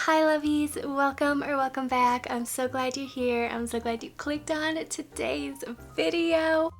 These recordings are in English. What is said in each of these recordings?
Hi lovies, welcome back. I'm so glad you're here. I'm so glad you clicked on today's video.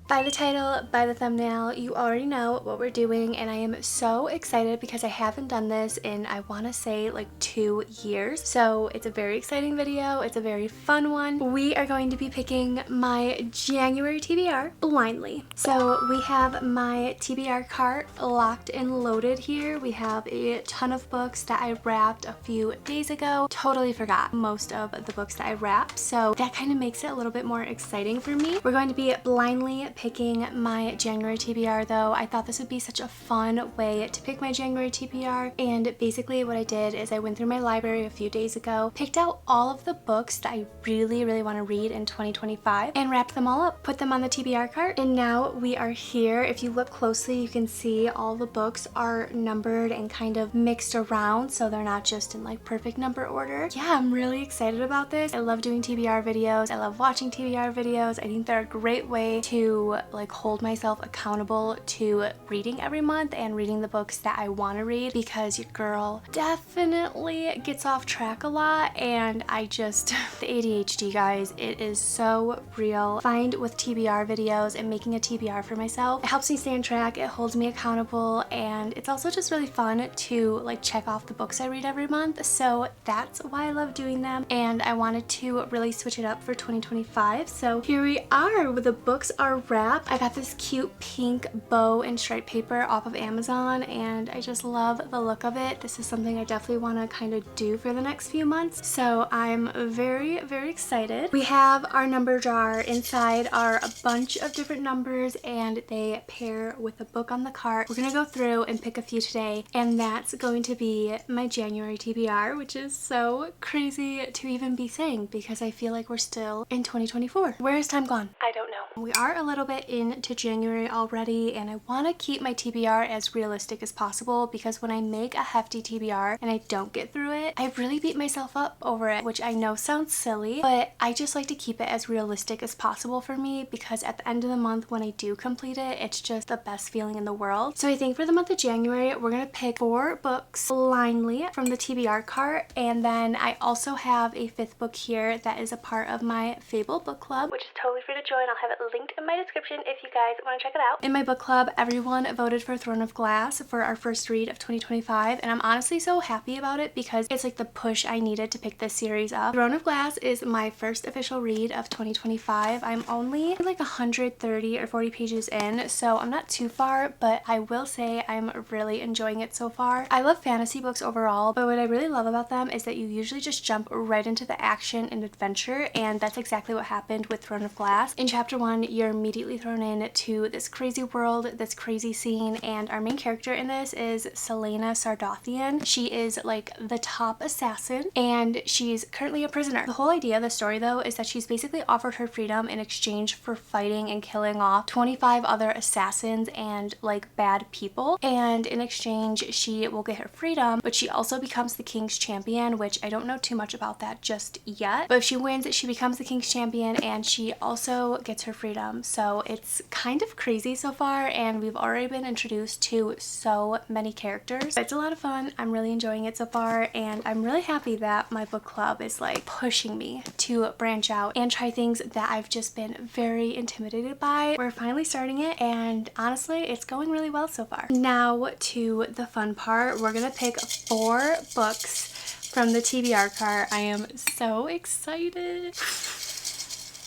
By the title, by the thumbnail, you already know what we're doing, and I am so excited because I haven't done this in, I want to say, like 2 years. So it's a very exciting video. It's a very fun one. We are going to be picking my January TBR blindly. So we have my TBR cart locked and loaded here. We have a ton of books that I wrapped a few days ago. Totally forgot most of the books that I wrapped, so that kind of makes it a little bit more exciting for me. We're going to be blindly picking my January TBR though. I thought this would be such a fun way to pick my January TBR, and basically what I did is I went through my library a few days ago, picked out all of the books that I really want to read in 2025 and wrapped them all up, put them on the TBR cart, and now we are here. If you look closely, you can see all the books are numbered and kind of mixed around, so they're not just in like perfect number order. Yeah, I'm really excited about this. I love doing TBR videos. I love watching TBR videos. I think they're a great way to like hold myself accountable to reading every month and reading the books that I want to read, because your girl definitely gets off track a lot, and I just the ADHD, guys, it is so real. Find with TBR videos and making a TBR for myself, it helps me stay on track, it holds me accountable, and it's also just really fun to like check off the books I read every month. So that's why I love doing them, and I wanted to really switch it up for 2025. So here we are, the books are wrapped. I got this cute pink bow and stripe paper off of Amazon, and I just love the look of it. This is something I definitely want to kind of do for the next few months, so I'm very excited. We have our number jar. Inside are a bunch of different numbers, and they pair with a book on the cart. We're gonna go through and pick a few today, and that's going to be my January TBR, which is so crazy to even be saying because I feel like we're still in 2024. Where has time gone? I don't know. We are a little bit into January already, and I want to keep my TBR as realistic as possible, because when I make a hefty TBR and I don't get through it, I really beat myself up over it, which I know sounds silly, but I just like to keep it as realistic as possible for me, because at the end of the month when I do complete it, it's just the best feeling in the world. So I think for the month of January, we're gonna pick 4 books blindly from the TBR cart, and then I also have a 5th book here that is a part of my Fable book club, which is totally free to join. I'll have it linked in my description if you guys want to check it out. In my book club, everyone voted for Throne of Glass for our first read of 2025, and I'm honestly so happy about it because it's like the push I needed to pick this series up. Throne of Glass is my first official read of 2025. I'm only like 130 or 40 pages in, so I'm not too far, but I will say I'm really enjoying it so far. I love fantasy books overall, but what I really love about them is that you usually just jump right into the action and adventure, and that's exactly what happened with Throne of Glass. In chapter 1, you're immediately thrown into this crazy world, this crazy scene, and our main character in this is Selena Sardothian. She is like the top assassin, and she's currently a prisoner. The whole idea of the story though is that she's basically offered her freedom in exchange for fighting and killing off 25 other assassins and like bad people, and in exchange she will get her freedom, but she also becomes the king's champion, which I don't know too much about that just yet, but if she wins, she becomes the king's champion, and she also gets her freedom. So it's kind of crazy so far, and we've already been introduced to so many characters. It's a lot of fun. I'm really enjoying it so far, and I'm really happy that my book club is like pushing me to branch out and try things that I've just been very intimidated by. We're finally starting it, and honestly, it's going really well so far. Now to the fun part. We're gonna pick 4 books from the TBR cart. I am so excited.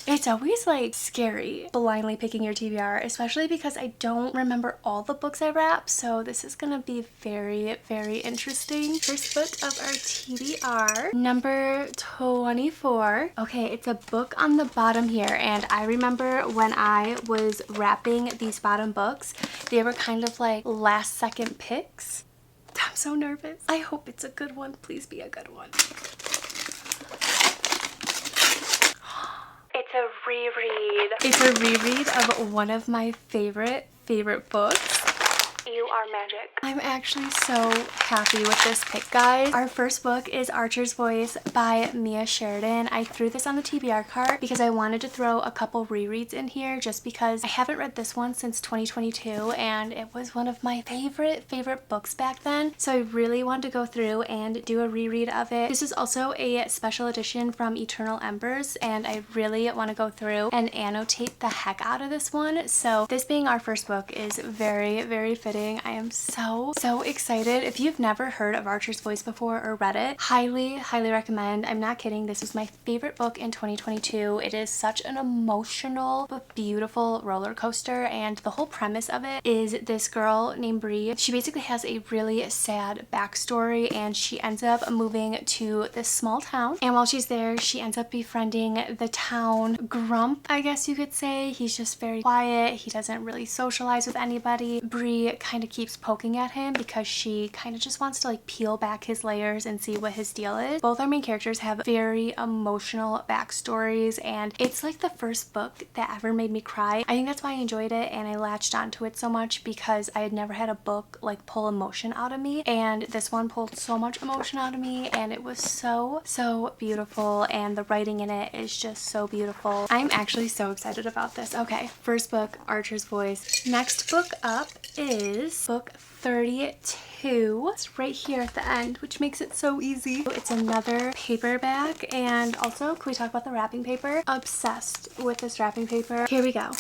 It's always like scary blindly picking your TBR, especially because I don't remember all the books I wrapped, so this is gonna be very interesting. First book of our TBR, number 24. Okay, it's a book on the bottom here, and I remember when I was wrapping these bottom books, they were kind of like last second picks. I'm so nervous. I hope it's a good one. Please be a good one. It's a reread. It's a reread of one of my favorite books. You Are Magic I'm actually so happy with this pick, guys. Our first book is Archer's Voice by Mia Sheridan. I threw this on the TBR cart because I wanted to throw a couple rereads in here just because I haven't read this one since 2022 and it was one of my favorite books back then. So I really wanted to go through and do a reread of it. This is also a special edition from Eternal Embers and I really want to go through and annotate the heck out of this one. So this being our first book is very fitting. I am so excited. If you've never heard of Archer's Voice before or read it, highly recommend. I'm not kidding. This was my favorite book in 2022. It is such an emotional but beautiful roller coaster, and the whole premise of it is this girl named Bree. She basically has a really sad backstory and she ends up moving to this small town, and while she's there she ends up befriending the town grump, I guess you could say. He's just very quiet. He doesn't really socialize with anybody. Bree kind of keeps poking at him because she kind of just wants to like peel back his layers and see what his deal is. Both our main characters have very emotional backstories and it's like the first book that ever made me cry. I think that's why I enjoyed it and I latched onto it so much, because I had never had a book like pull emotion out of me, and this one pulled so much emotion out of me and it was so beautiful, and the writing in it is just so beautiful. I'm actually so excited about this. Okay, first book, Archer's Voice. Next book up is book 32. It's right here at the end, which makes it so easy. It's another paperback, and also, can we talk about the wrapping paper? Obsessed with this wrapping paper. Here we go.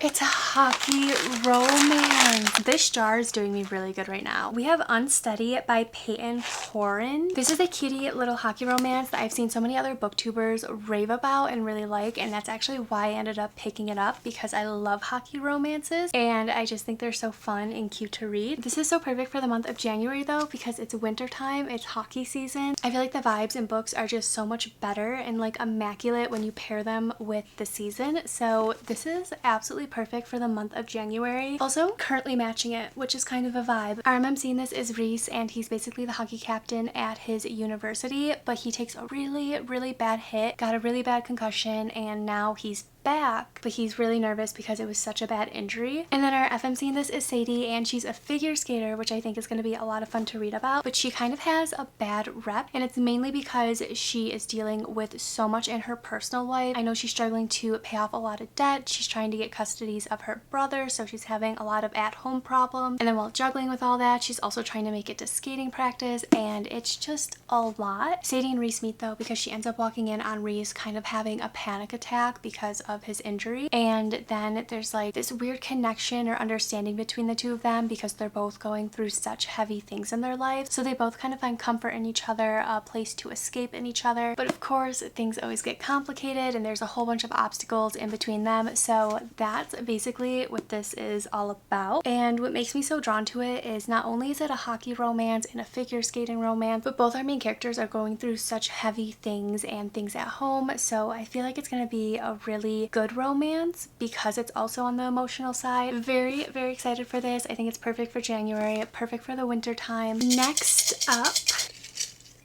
It's a hockey romance. This jar is doing me really good right now. We have Unsteady by Peyton Horan. This is a cutie little hockey romance that I've seen so many other booktubers rave about and really like, and that's actually why I ended up picking it up, because I love hockey romances and I just think they're so fun and cute to read. This is so perfect for the month of January though, because it's winter time, it's hockey season. I feel like the vibes in books are just so much better and like immaculate when you pair them with the season. So this is absolutely perfect for the month of January. Also currently matching it, which is kind of a vibe. Our MMC in this is Reese, and he's basically the hockey captain at his university, but he takes a really bad hit, got a really bad concussion, and now he's back, but he's really nervous because it was such a bad injury. And then our FMC in this is Sadie, and she's a figure skater, which I think is going to be a lot of fun to read about, but she kind of has a bad rep, and it's mainly because she is dealing with so much in her personal life. I know she's struggling to pay off a lot of debt. She's trying to get custodies of her brother, so she's having a lot of at-home problems, and then while juggling with all that, she's also trying to make it to skating practice, and it's just a lot. Sadie and Reese meet though because she ends up walking in on Reese kind of having a panic attack because of his injury, and then there's like this weird connection or understanding between the two of them because they're both going through such heavy things in their lives, so they both kind of find comfort in each other, a place to escape in each other. But of course things always get complicated and there's a whole bunch of obstacles in between them, so that's basically what this is all about. And what makes me so drawn to it is not only is it a hockey romance and a figure skating romance, but both our main characters are going through such heavy things and things at home, so I feel like it's going to be a really good romance because it's also on the emotional side. Very excited for this. I think it's perfect for January, perfect for the winter time. Next up,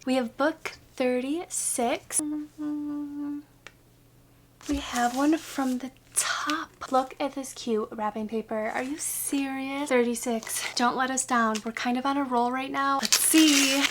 we have book 36. We have one from the top. Look at this cute wrapping paper. Are you serious? 36. Don't let us down. We're kind of on a roll right now. Let's see.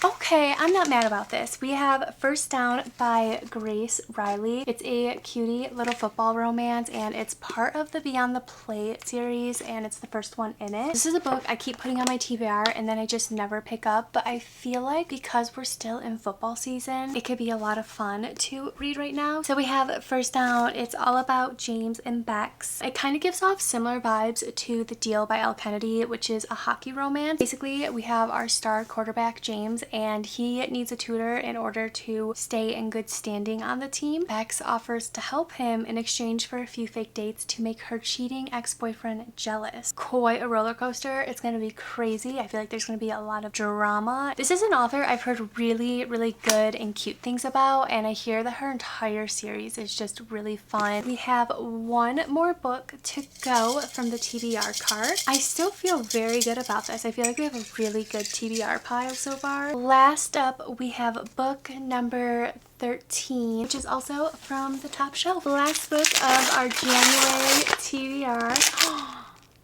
Okay, I'm not mad about this. We have First Down by Grace Riley. It's a cutie little football romance, and it's part of the Beyond the Play series, and it's the first one in it. This is a book I keep putting on my TBR and then I just never pick up, but I feel like because we're still in football season, it could be a lot of fun to read right now. So we have First Down. It's all about James and Bex. It kind of gives off similar vibes to The Deal by Elle Kennedy, which is a hockey romance. Basically, we have our star quarterback, James, and he needs a tutor in order to stay in good standing on the team. Bex offers to help him in exchange for a few fake dates to make her cheating ex-boyfriend jealous. Quite a roller coaster. It's going to be crazy. I feel like there's going to be a lot of drama. This is an author I've heard really good and cute things about, and I hear that her entire series is just really fun. We have one more book to go from the TBR cart. I still feel very good about this. I feel like we have a really good TBR pile so far. Last up, we have book number 13, which is also from the top shelf. The last book of our January TBR.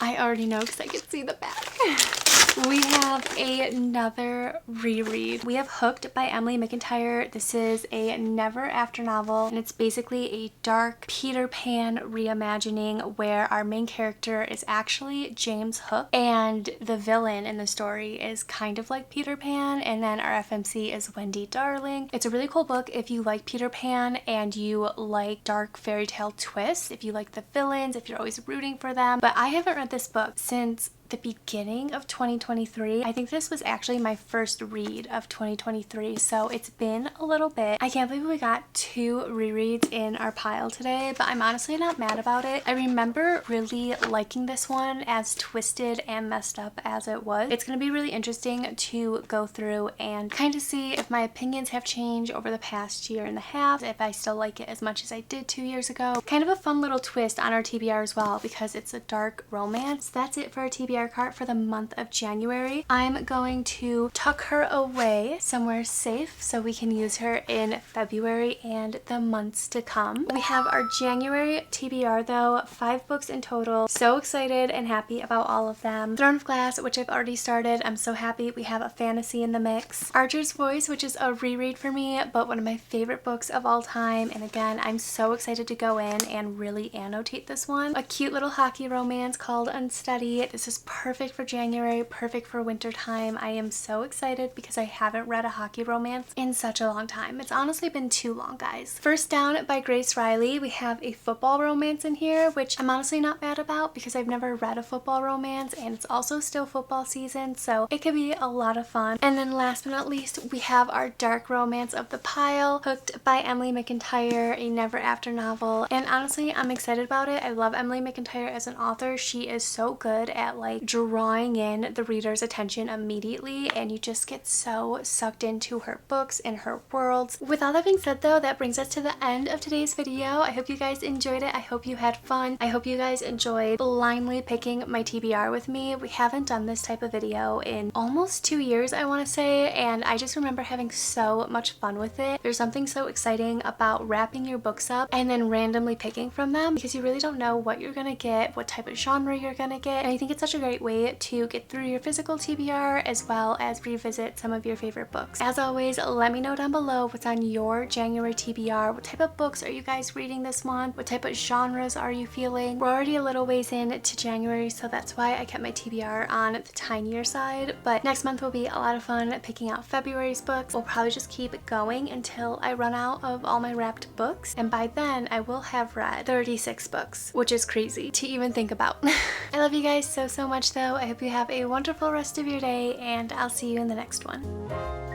I already know because I can see the back. We have another reread. We have Hooked by Emily McIntyre. This is a never after novel, and it's basically a dark Peter Pan reimagining where our main character is actually James Hook, and the villain in the story is kind of like Peter Pan, and then our FMC is Wendy Darling. It's a really cool book if you like Peter Pan and you like dark fairy tale twists, if you like the villains, if you're always rooting for them. But I haven't read this book since the beginning of 2023. I think this was actually my first read of 2023, so it's been a little bit. I can't believe we got 2 rereads in our pile today, but I'm honestly not mad about it. I remember really liking this one, as twisted and messed up as it was. It's going to be really interesting to go through and kind of see if my opinions have changed over the past year and a half, if I still like it as much as I did 2 years ago. Kind of a fun little twist on our TBR as well, because it's a dark romance. That's it for our TBR cart for the month of January. I'm going to tuck her away somewhere safe so we can use her in February and the months to come. We have our January TBR though, 5 books in total. So excited and happy about all of them. Throne of Glass, which I've already started. I'm so happy we have a fantasy in the mix. Archer's Voice, which is a reread for me, but one of my favorite books of all time. And again, I'm so excited to go in and really annotate this one. A cute little hockey romance called Unsteady. This is perfect for January, perfect for winter time. I am so excited because I haven't read a hockey romance in such a long time. It's honestly been too long, guys. First Down by Grace Riley. We have a football romance in here, which I'm honestly not mad about because I've never read a football romance, and it's also still football season, so it could be a lot of fun. And then last but not least, we have our dark romance of the pile, Hooked by Emily McIntyre, a never after novel. And honestly, I'm excited about it. I love Emily McIntyre as an author. She is so good at like drawing in the reader's attention immediately, and you just get so sucked into her books and her worlds. With all that being said though, that brings us to the end of today's video. I hope you guys enjoyed it. I hope you had fun. I hope you guys enjoyed blindly picking my TBR with me. We haven't done this type of video in almost 2 years, I want to say, and I just remember having so much fun with it. There's something so exciting about wrapping your books up and then randomly picking from them, because you really don't know what you're gonna get, what type of genre you're gonna get, and I think it's such a great way to get through your physical TBR as well as revisit some of your favorite books. As always, let me know down below what's on your January TBR. What type of books are you guys reading this month? What type of genres are you feeling? We're already a little ways into January, so that's why I kept my TBR on the tinier side, but next month will be a lot of fun picking out February's books. We'll probably just keep it going until I run out of all my wrapped books, and by then I will have read 36 books, which is crazy to even think about. I love you guys so much though. I hope you have a wonderful rest of your day, and I'll see you in the next one.